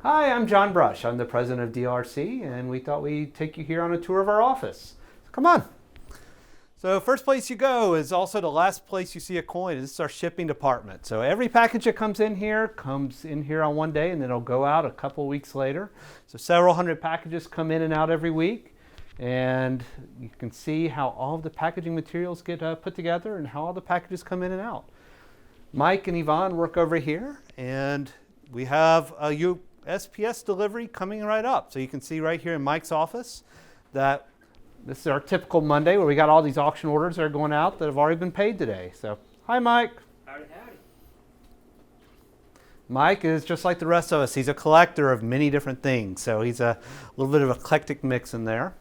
Hi, I'm John Brush. I'm the president of DLRC, and we thought we'd take you here on a tour of our office. Come on. So first place you go is also the last place you see a coin. This is our shipping department. So every package that comes in here on one day, and then it'll go out a couple weeks later. So several hundred packages come in and out every week. And you can see how all of the packaging materials get put together and how all the packages come in and out. Mike and Yvonne work over here, and we have a USPS delivery coming right up. So you can see right here in Mike's office that this is our typical Monday where we got all these auction orders that are going out that have already been paid today. So, hi Mike. Howdy, howdy. Mike is just like the rest of us. He's a collector of many different things. So he's a little bit of an eclectic mix in there.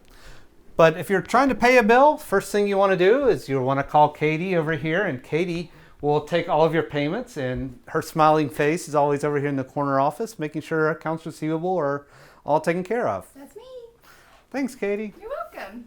But if you're trying to pay a bill, first thing you want to do is you'll want to call Katie over here, and Katie will take all of your payments, and her smiling face is always over here in the corner office, making sure accounts receivable are all taken care of. That's me. Thanks, Katie. You're welcome.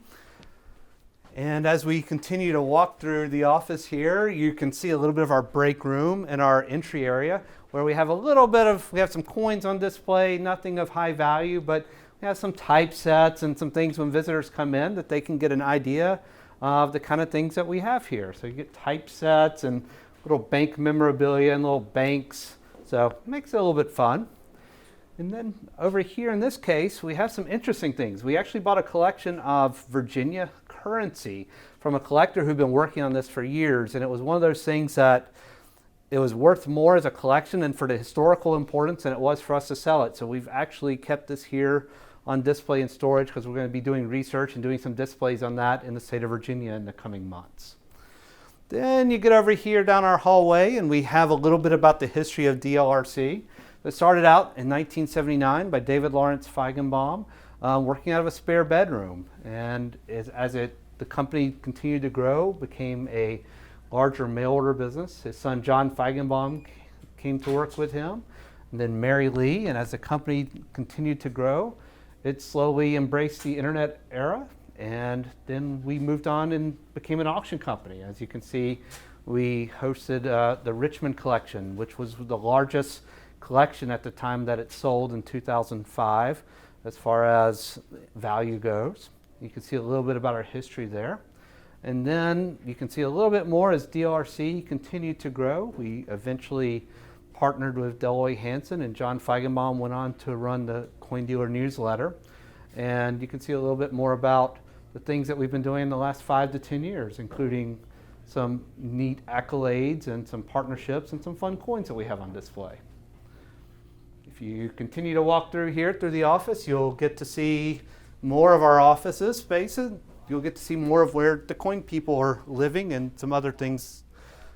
And as we continue to walk through the office here, you can see a little bit of our break room and our entry area where we have some coins on display, nothing of high value, but we have some typesets and some things when visitors come in that they can get an idea of the kind of things that we have here. So you get typesets and little bank memorabilia and little banks. So it makes it a little bit fun. And then over here in this case, we have some interesting things. We actually bought a collection of Virginia currency from a collector who'd been working on this for years. And it was one of those things that it was worth more as a collection and for the historical importance than it was for us to sell it. So we've actually kept this here on display and storage because we're going to be doing research and doing some displays on that in the state of Virginia in the coming months. Then you get over here down our hallway and we have a little bit about the history of DLRC. It started out in 1979 by David Lawrence Feigenbaum, working out of a spare bedroom. And the company continued to grow, became a larger mail order business. His son John Feigenbaum came to work with him, and then Mary Lee. And as the company continued to grow, it slowly embraced the internet era, and then we moved on and became an auction company. As you can see, we hosted the Richmond collection, which was the largest collection at the time that it sold in 2005 as far as value goes. You can see a little bit about our history there. And then you can see a little bit more as DLRC continued to grow. We eventually partnered with Deloy Hansen, and John Feigenbaum went on to run the Coin Dealer newsletter. And you can see a little bit more about the things that we've been doing in the last 5 to 10 years, including some neat accolades and some partnerships and some fun coins that we have on display. If you continue to walk through the office, you'll get to see more of our offices, spaces. You'll get to see more of where the coin people are living and some other things.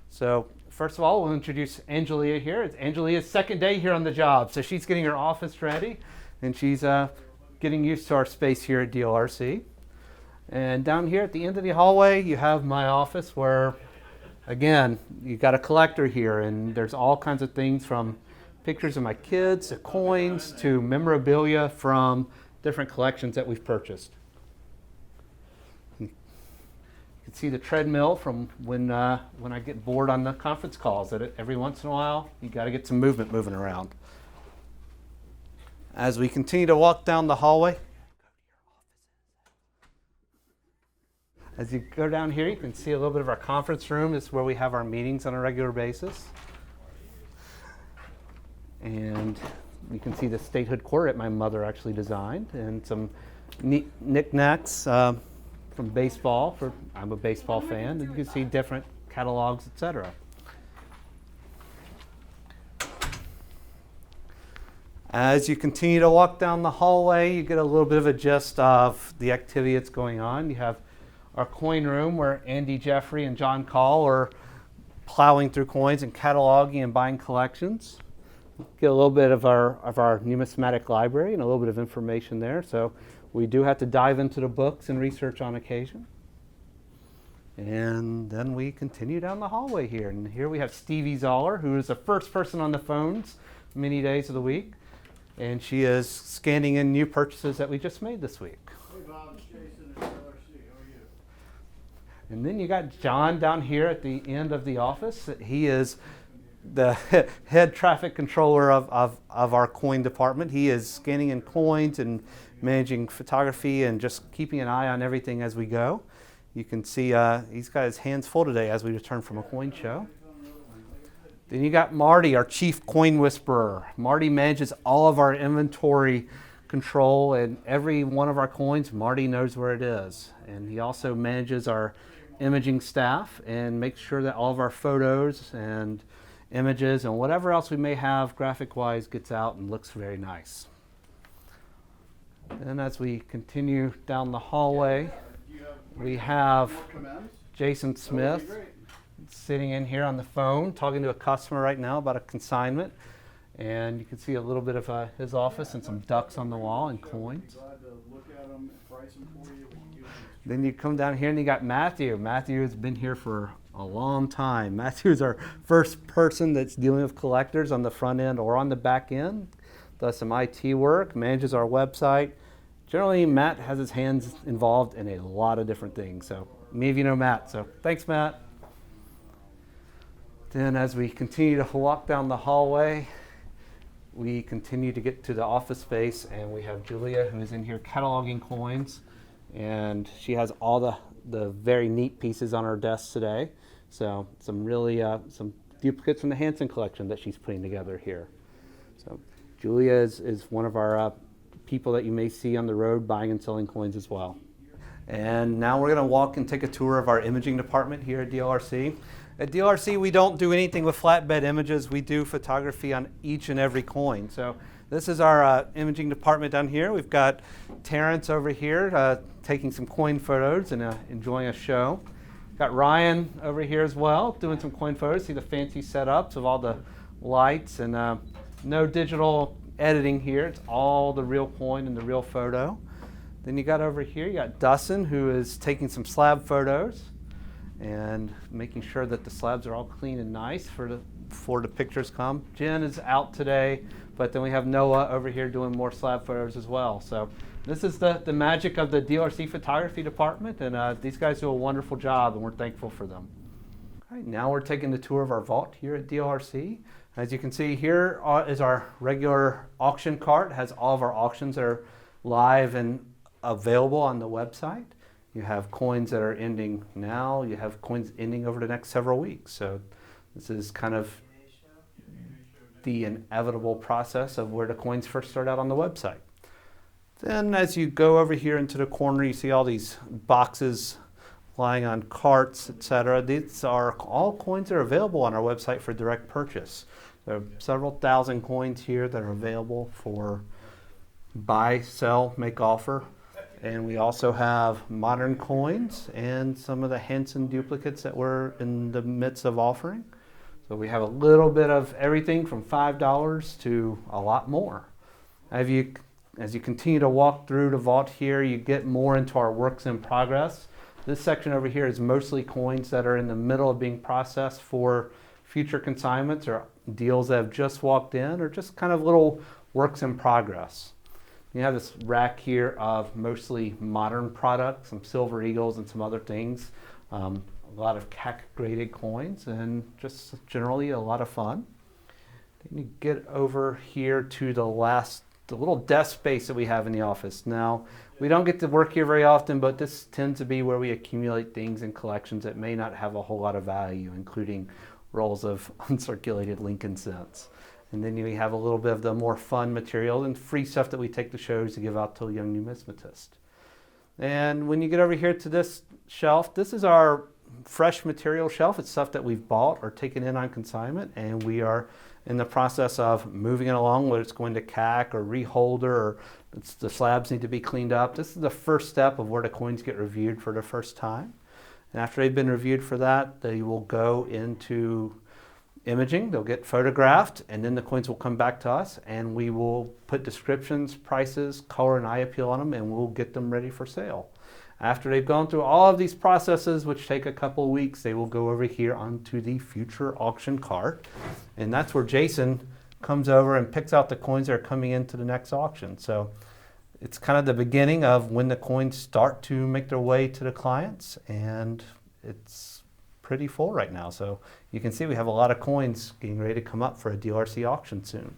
So first of all, we'll introduce Angelia here. It's Angelia's second day here on the job. So she's getting her office ready, and she's getting used to our space here at DLRC. And down here at the end of the hallway, you have my office where, again, you got a collector here, and there's all kinds of things from pictures of my kids to coins to memorabilia from different collections that we've purchased. You can see the treadmill from when I get bored on the conference calls. That every once in a while, you got to get some movement moving around. As we continue to walk down the hallway, as you go down here, you can see a little bit of our conference room. This is where we have our meetings on a regular basis. And you can see the statehood quarter that my mother actually designed, and some neat knickknacks from baseball. I'm a baseball fan, and you can see different catalogs, etc. As you continue to walk down the hallway, you get a little bit of a gist of the activity that's going on. You have our coin room where Andy Jeffrey and John Call are plowing through coins and cataloging and buying collections. Get a little bit of our numismatic library and a little bit of information there. So we do have to dive into the books and research on occasion. And then we continue down the hallway here. And here we have Stevie Zoller, who is the first person on the phones many days of the week. And she is scanning in new purchases that we just made this week. Hey Bob, it's Jason at DLRC. How are you? And then you got John down here at the end of the office. He is the head traffic controller of our coin department. He is scanning in coins and managing photography and just keeping an eye on everything as we go. You can see he's got his hands full today as we return from a coin show. Then you got Marty, our chief coin whisperer. Marty manages all of our inventory control and every one of our coins. Marty knows where it is. And he also manages our imaging staff and makes sure that all of our photos and images and whatever else we may have graphic wise gets out and looks very nice. And as we continue down the hallway, we have Jason Smith sitting in here on the phone talking to a customer right now about a consignment. And you can see a little bit of his office and some ducks on the wall and coins. Then you come down here and you got Matthew. Matthew has been here for a long time. Matthew is our first person that's dealing with collectors on the front end or on the back end. Does some IT work, manages our website. Generally, Matt has his hands involved in a lot of different things. So many of you know Matt, so thanks, Matt. Then as we continue to walk down the hallway, we continue to get to the office space, and we have Julia, who is in here cataloging coins, and she has all the very neat pieces on her desk today. So some really some duplicates from the Hansen collection that she's putting together here. So Julia is one of our people that you may see on the road buying and selling coins as well. And now we're going to walk and take a tour of our imaging department here at DLRC. At DLRC, we don't do anything with flatbed images. We do photography on each and every coin. So this is our imaging department down here. We've got Terrence over here taking some coin photos and enjoying a show. Got Ryan over here as well doing some coin photos. See the fancy setups of all the lights and no digital editing here. It's all the real coin and the real photo. Then you got over here, you got Dustin, who is taking some slab photos and making sure that the slabs are all clean and nice before the pictures come. Jen is out today, but then we have Noah over here doing more slab photos as well. So this is the magic of the DLRC photography department, and these guys do a wonderful job, and we're thankful for them. All right, now we're taking the tour of our vault here at DLRC. As you can see, here is our regular auction cart. It has all of our auctions that are live and available on the website. You have coins that are ending now. You have coins ending over the next several weeks. So this is kind of the inevitable process of where the coins first start out on the website. Then as you go over here into the corner, you see all these boxes lying on carts, etc. These are all coins that are available on our website for direct purchase. There are several thousand coins here that are available for buy, sell, make offer. And we also have modern coins and some of the Hansen duplicates that we're in the midst of offering. So we have a little bit of everything from $5 to a lot more. As you continue to walk through the vault here, you get more into our works in progress. This section over here is mostly coins that are in the middle of being processed for future consignments or deals that have just walked in, or just kind of little works in progress. You have this rack here of mostly modern products, some Silver Eagles and some other things, a lot of CAC graded coins, and just generally a lot of fun. Then you get over here to the little desk space that we have in the office. Now, we don't get to work here very often, but this tends to be where we accumulate things in collections that may not have a whole lot of value, including rolls of uncirculated Lincoln cents. And then you have a little bit of the more fun material and free stuff that we take to shows to give out to young numismatists. And when you get over here to this shelf, this is our fresh material shelf. It's stuff that we've bought or taken in on consignment, and we are in the process of moving it along, whether it's going to CAC or reholder, or the slabs need to be cleaned up. This is the first step of where the coins get reviewed for the first time. And after they've been reviewed for that, they will go into imaging. They'll get photographed, and then the coins will come back to us, and we will put descriptions, prices, color, and eye appeal on them, and we'll get them ready for sale. After they've gone through all of these processes, which take a couple of weeks, they will go over here onto the future auction cart, and that's where Jason comes over and picks out the coins that are coming into the next auction. So it's kind of the beginning of when the coins start to make their way to the clients, and it's pretty full right now. So you can see we have a lot of coins getting ready to come up for a DLRC auction soon.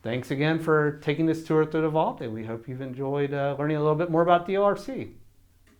Thanks again for taking this tour through the vault, and we hope you've enjoyed learning a little bit more about DLRC.